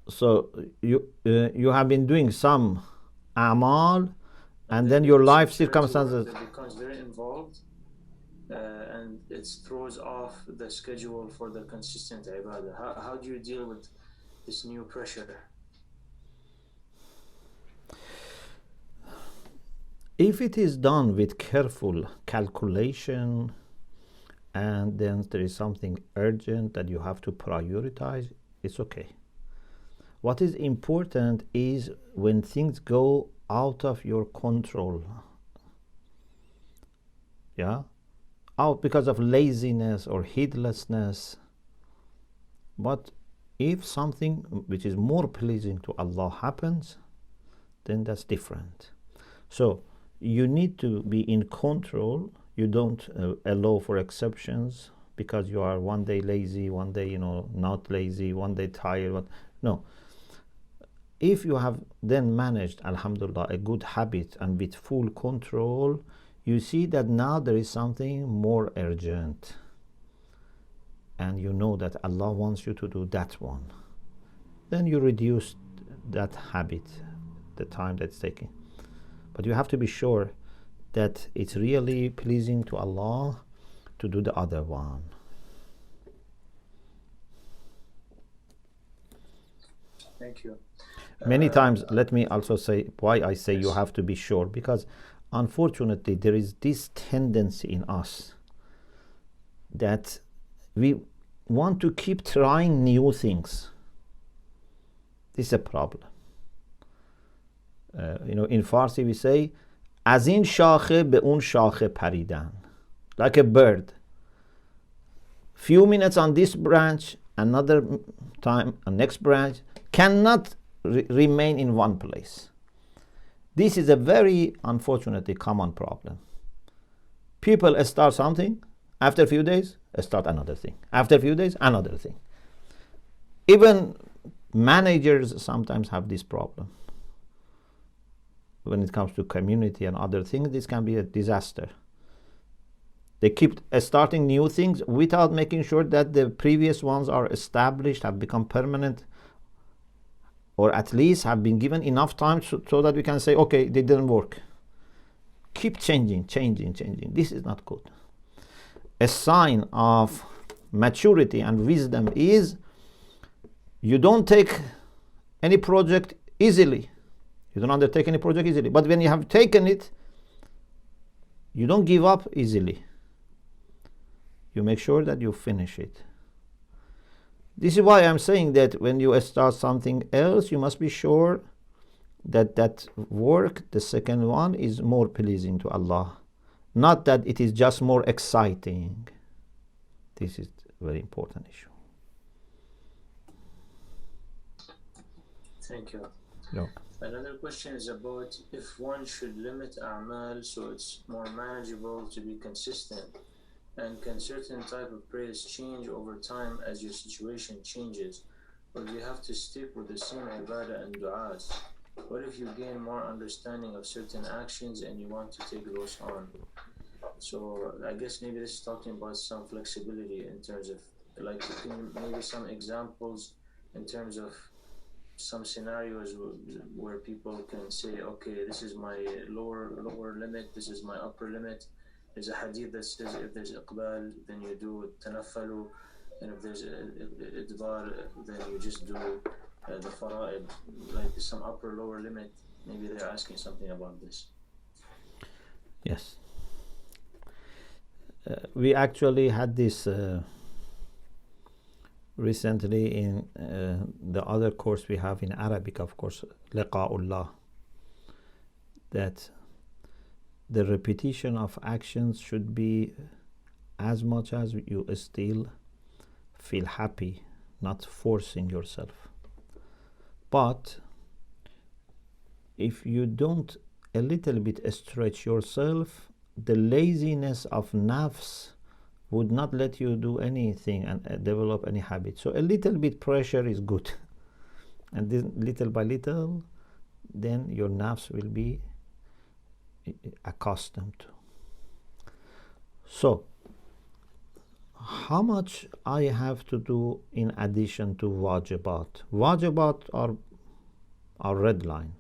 So you have been doing some amal, and then your life circumstances. That becomes very involved, and it throws off the schedule for the consistent ibadah. How do you deal with this new pressure? If it is done with careful calculation, and then there is something urgent that you have to prioritize, it's okay. What is important is when things go out of your control, yeah, out because of laziness or heedlessness. But if something which is more pleasing to Allah happens, then that's different. So you need to be in control. You don't allow for exceptions because you are one day lazy, one day not lazy, one day tired. No. If you have then managed, alhamdulillah, a good habit and with full control, you see that now there is something more urgent, and you know that Allah wants you to do that one. Then you reduce that habit, the time that's taking. But you have to be sure that it's really pleasing to Allah to do the other one. Thank you. Many times, let me also say why I say you have to be sure, because unfortunately there is this tendency in us that we want to keep trying new things. This is a problem. In Farsi we say از این شاخه به اون شاخه پریدن, like a bird. Few minutes on this branch, another time on next branch, cannot remain in one place. This is a very unfortunately common problem. People start something, after a few days start another thing, after a few days another thing. Even managers sometimes have this problem. When it comes to community and other things, this can be a disaster. They keep starting new things without making sure that the previous ones are established, have become permanent, or at least have been given enough time so that we can say, okay, they didn't work. Keep changing. This is not good. A sign of maturity and wisdom is you don't take any project easily. You don't undertake any project easily. But when you have taken it, you don't give up easily. You make sure that you finish it. This is why I'm saying that when you start something else, you must be sure that that work, the second one, is more pleasing to Allah. Not that it is just more exciting. This is a very important issue. Thank you. No. Another question is about if one should limit a'mal so it's more manageable to be consistent, and can certain type of prayers change over time as your situation changes, or do you have to stick with the same ibadah and du'as? What if you gain more understanding of certain actions and you want to take those on? So I guess maybe this is talking about some flexibility in terms of, like, maybe some examples in terms of some scenarios where people can say, okay, this is my lower limit, this is my upper limit. There's a hadith that says if there's iqbal, then you do tanaffalu, and if there's idbar, then you just do the fara'id, like some upper lower limit. Maybe they're asking something about this. Yes. We actually had this recently in the other course we have in Arabic, of course, liqa'ullah, that the repetition of actions should be as much as you still feel happy, not forcing yourself. But if you don't a little bit stretch yourself, the laziness of nafs would not let you do anything and develop any habit. So a little bit pressure is good, and then little by little, then your nafs will be accustomed to. So how much I have to do in addition to wajibat? Wajibat are our red line.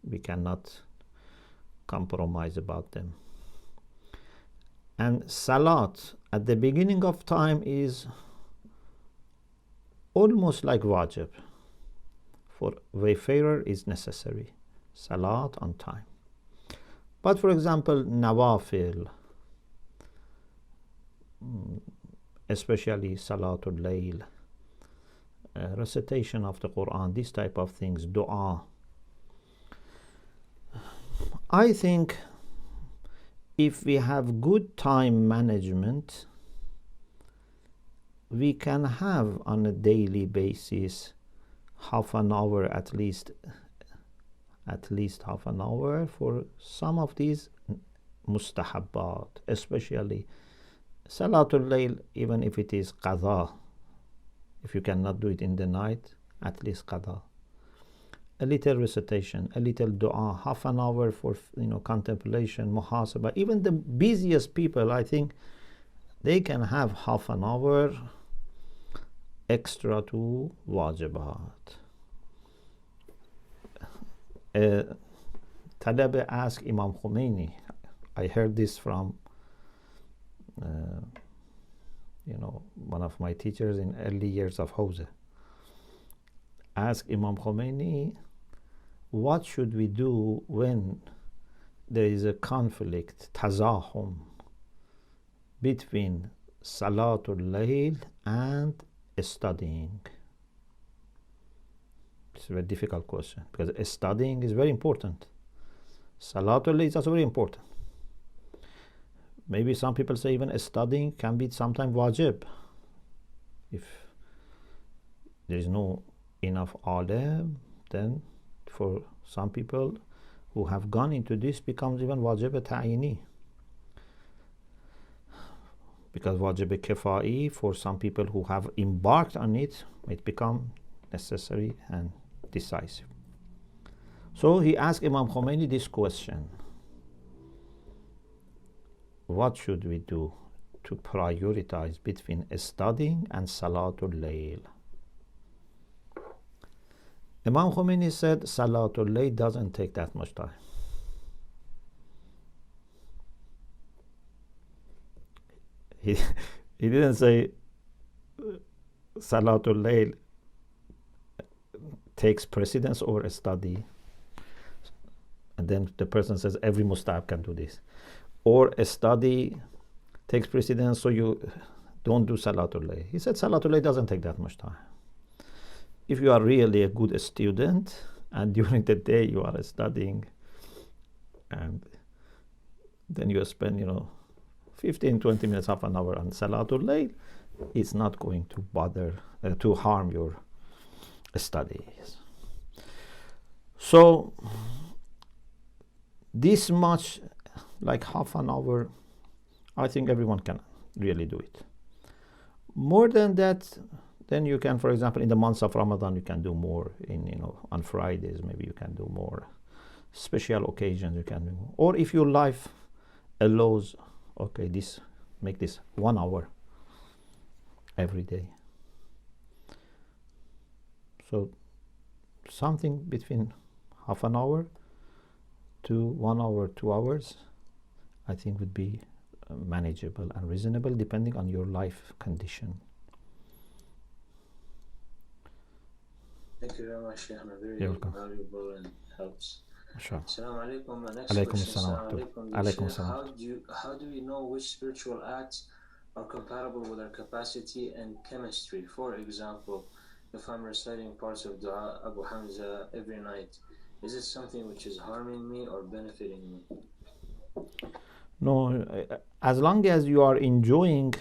We cannot compromise about them. And salat at the beginning of time is almost like wajib. For wayfarer is necessary. Salat on time. But for example, nawafil, especially Salatul Layl, recitation of the Quran, these type of things, dua. I think if we have good time management, we can have on a daily basis half an hour at least half an hour for some of these mustahabbat, especially Salatul Layl, even if it is qadha. If you cannot do it in the night, at least qadha. A little recitation, a little dua, half an hour for contemplation, muhasabah. Even the busiest people, I think, they can have half an hour extra to wajibat. Talaba asked Imam Khomeini, I heard this from one of my teachers in early years of Hawza, asked Imam Khomeini, what should we do when there is a conflict, tazahum, between Salatul Layl and studying? It's a very difficult question because studying is very important. Salatul Layl is also very important. Maybe some people say even studying can be sometimes wajib. If there is no enough alim, then for some people who have gone into this becomes even wajib ta'ini. Because wajib kifai for some people who have embarked on it might become necessary and decisive. So he asked Imam Khomeini this question: what should we do to prioritize between studying and Salatul Layl? Imam Khomeini said Salatul Layl doesn't take that much time. He didn't say Salatul Layl takes precedence over a study, and then the person says every mustahab can do this, or a study takes precedence so you don't do Salatul Layl. He said Salatul Layl doesn't take that much time. If you are really a good student and during the day you are studying and then you spend 15-20 minutes, half an hour on Salatul Layl, it's not going to bother to harm your studies. So this much, like half an hour, I think everyone can really do it. More than that, then you can, for example, in the months of Ramadan, you can do more. On Fridays, maybe you can do more. Special occasions, you can do more. Or if your life allows, okay, make this 1 hour every day. So something between half an hour to 1 hour, 2 hours, I think would be manageable and reasonable depending on your life condition. Thank you very much, Sheikh. Very valuable and helps. Sure. Assalamu alaikum. My next Alaikum question, assalam. Alaikum assalam. how do we know which spiritual acts are compatible with our capacity and chemistry? For example, if I'm reciting parts of Dua Abu Hamza every night, is it something which is harming me or benefiting me? No, as long as you are enjoying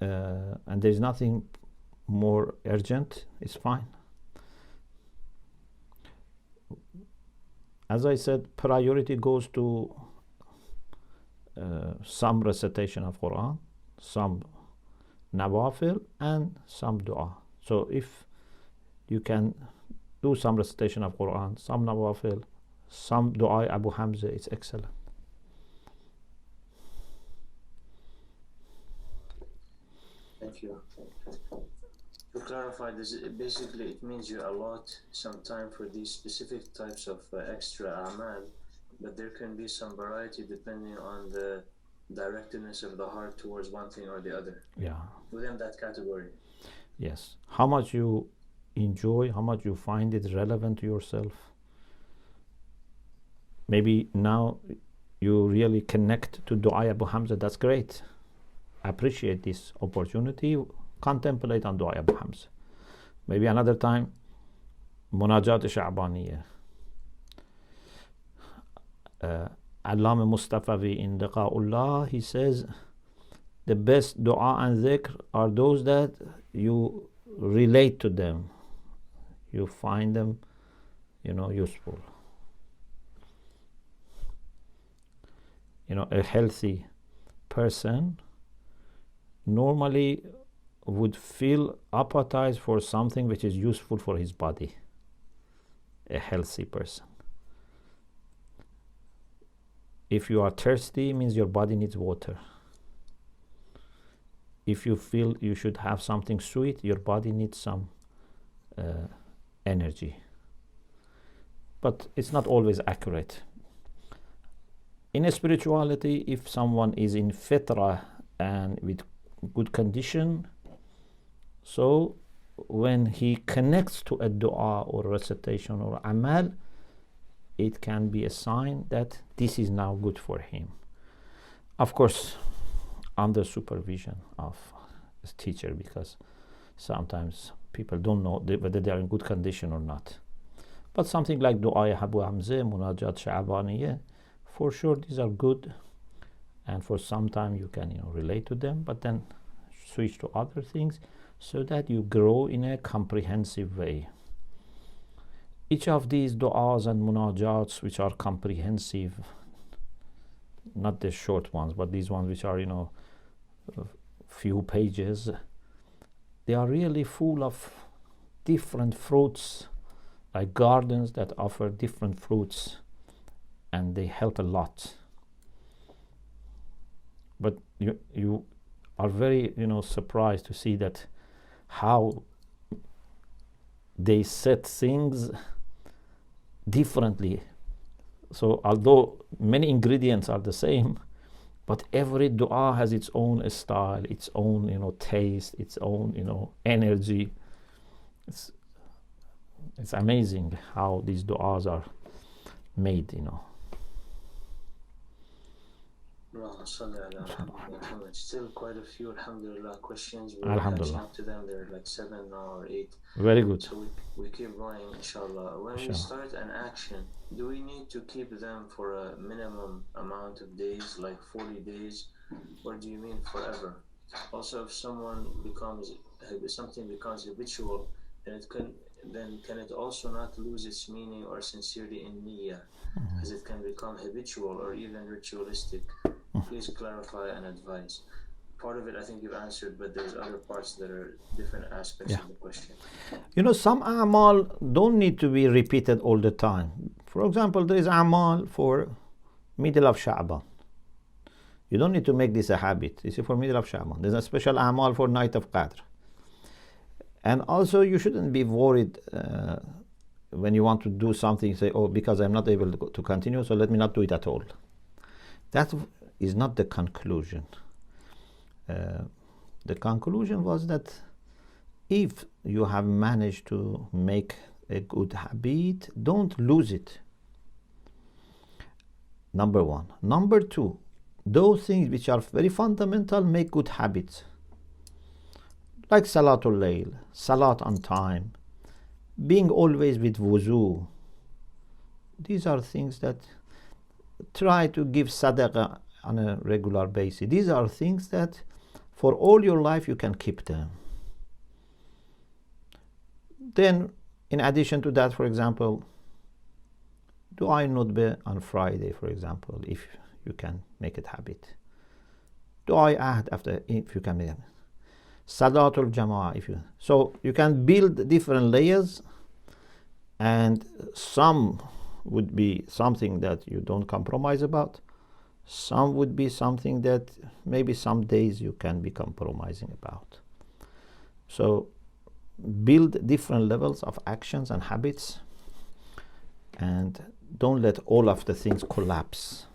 and there's nothing more urgent, it's fine. As I said, priority goes to some recitation of Quran, some nawafil, and some dua. So if you can do some recitation of Quran, some nawafil, some dua Abu Hamza, it's excellent. Thank you. To clarify this, basically it means you allot some time for these specific types of extra a'mal, but there can be some variety depending on the directedness of the heart towards one thing or the other. Yeah. Within that category. Yes. How much you enjoy, how much you find it relevant to yourself. Maybe now you really connect to Dua Abu Hamza, that's great. Appreciate this opportunity, contemplate on Dua Abu Hamza. Maybe another time, Munajat Sha'baniyah. Allama Mustafavi in Liqa'ullah, he says, the best dua and dhikr are those that you relate to them. You find them, useful. A healthy person normally would feel appetite for something which is useful for his body. A healthy person. If you are thirsty, it means your body needs water. If you feel you should have something sweet, your body needs some energy. But it's not always accurate. In a spirituality, if someone is in fitrah and with good condition, so when he connects to a dua or recitation or amal, it can be a sign that this is now good for him. Of course, under supervision of a teacher, because sometimes people don't know whether they are in good condition or not. But something like Dua Abu Hamza, Munajat Sha'baniyah, for sure these are good, and for some time you can relate to them, but then switch to other things so that you grow in a comprehensive way. Each of these du'as and munajats which are comprehensive, not the short ones, but these ones which are a few pages, they are really full of different fruits, like gardens that offer different fruits, and they help a lot. But you are very surprised to see that how they set things differently. So although many ingredients are the same, but every dua has its own style, its own taste, its own energy. It's amazing how these duas are made. Still quite a few, alhamdulillah, questions. We're catching up to them. There are like 7 now or 8. Very good. So we keep going, inshallah. When we start an action, do we need to keep them for a minimum amount of days, like 40 days, or do you mean forever? Also, if something becomes habitual, then can it also not lose its meaning or sincerity in niyyah, as it can become habitual or even ritualistic? Please clarify and advise. Part of it I think you've answered, but there's other parts that are different aspects of the question. Some a'mal don't need to be repeated all the time. For example, there is a'mal for middle of Sha'ban. You don't need to make this a habit. This is for middle of Sha'ban. There's a special a'mal for night of Qadr. And also you shouldn't be worried when you want to do something, say, oh, because I'm not able to continue, so let me not do it at all. That is not the conclusion. The conclusion was that if you have managed to make a good habit, don't lose it. Number one. Number two, those things which are very fundamental make good habits. Like Salatul Layl, Salat on time, being always with wuzu. These are things that try to give sadaqah on a regular basis. These are things that for all your life you can keep them. Then, in addition to that, for example, Dua Nudbe on Friday, for example, if you can make it habit. Dua Ahd after, if you can make it. Salatul Jama'ah, so you can build different layers, and some would be something that you don't compromise about. Some would be something that maybe some days you can be compromising about. So build different levels of actions and habits, and don't let all of the things collapse.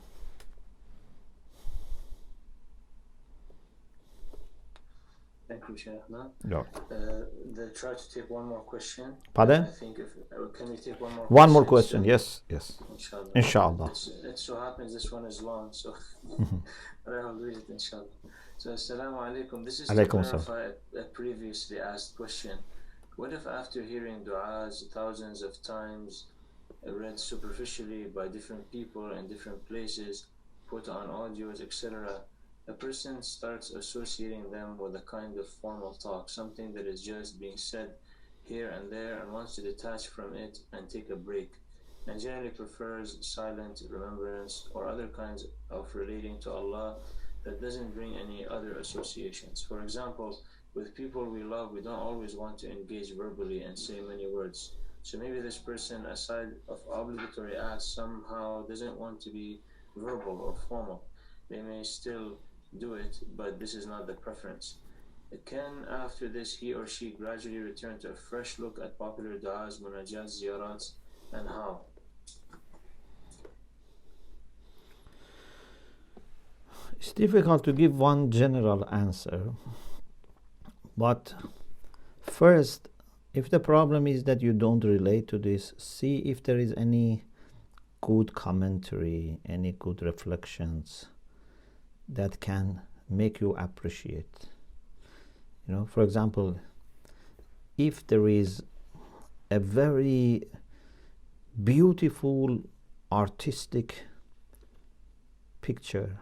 Thank you, Sheikhna. Yeah. Try to take one more question. Pardon? I think can we take one more? One more question. Yes. Inshallah. Inshallah. It so happens this one is long, so I'll read it, inshallah. So, Assalamu alaikum. This is to clarify a previously asked question. What if after hearing du'as thousands of times, read superficially by different people in different places, put on audios, etc., a person starts associating them with a kind of formal talk, something that is just being said here and there, and wants to detach from it and take a break, and generally prefers silent remembrance or other kinds of relating to Allah that doesn't bring any other associations. For example, with people we love, we don't always want to engage verbally and say many words. So maybe this person, aside of obligatory acts, somehow doesn't want to be verbal or formal. They may still do it, but this is not the preference. Can after this he or she gradually return to a fresh look at popular du'as, munajats, ziyarats, and how? It's difficult to give one general answer, but first, if the problem is that you don't relate to this, see if there is any good commentary, any good reflections that can make you appreciate. For example, if there is a very beautiful artistic picture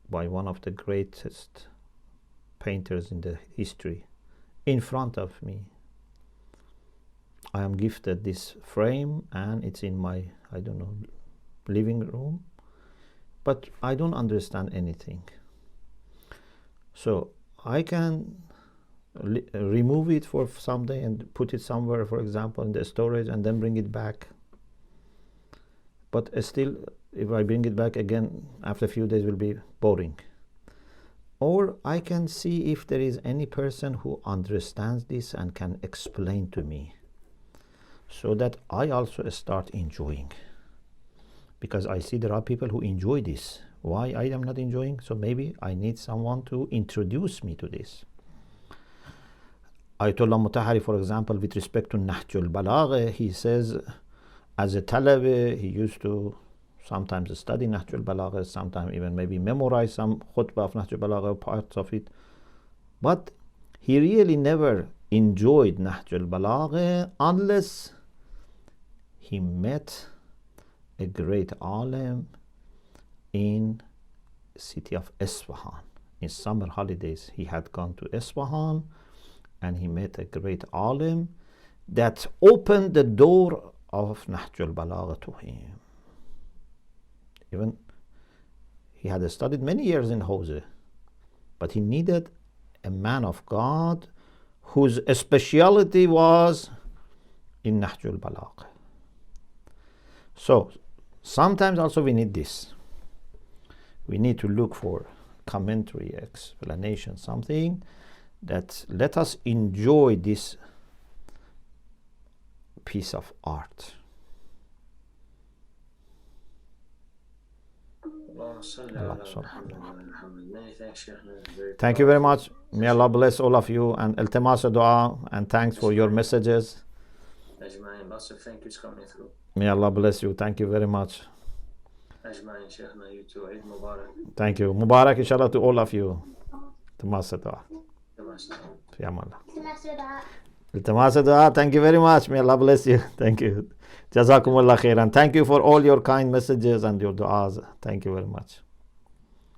by one of the greatest painters in the history in front of me, I am gifted this frame and it's in my, living room, but I don't understand anything. So I can remove it for someday and put it somewhere, for example, in the storage, and then bring it back. But still, if I bring it back again after a few days, will be boring. Or I can see if there is any person who understands this and can explain to me, so that I also start enjoying. Because I see there are people who enjoy this. Why I am not enjoying? So maybe I need someone to introduce me to this. Ayatollah Mutahari, for example, with respect to Nahjul Balagha, he says, as a talabi, he used to sometimes study Nahjul Balagha, sometimes even maybe memorize some khutbah of Nahjul Balagha, parts of it. But he really never enjoyed Nahjul Balagha unless he met a great alim in city of Isfahan. In summer holidays, he had gone to Isfahan and he met a great alim that opened the door of Nahjul Balagha to him. Even he had studied many years in Hawza, but he needed a man of God whose speciality was in Nahjul Balagha. So sometimes also we need this. We need to look for commentary, explanation, something that let us enjoy this piece of art. Thank you very much. May Allah bless all of you, and iltimas dua, and thanks for your messages. Lots of thank yous coming through. May Allah bless you. Thank you very much. You too. Eid Mubarak. Thank you. Mubarak inshallah to all of you. Iltimas dua. Fi amallah. Iltimas dua. Thank you very much. May Allah bless you. Thank you. Jazakumullah khairan. Thank you for all your kind messages and your du'as. Thank you very much.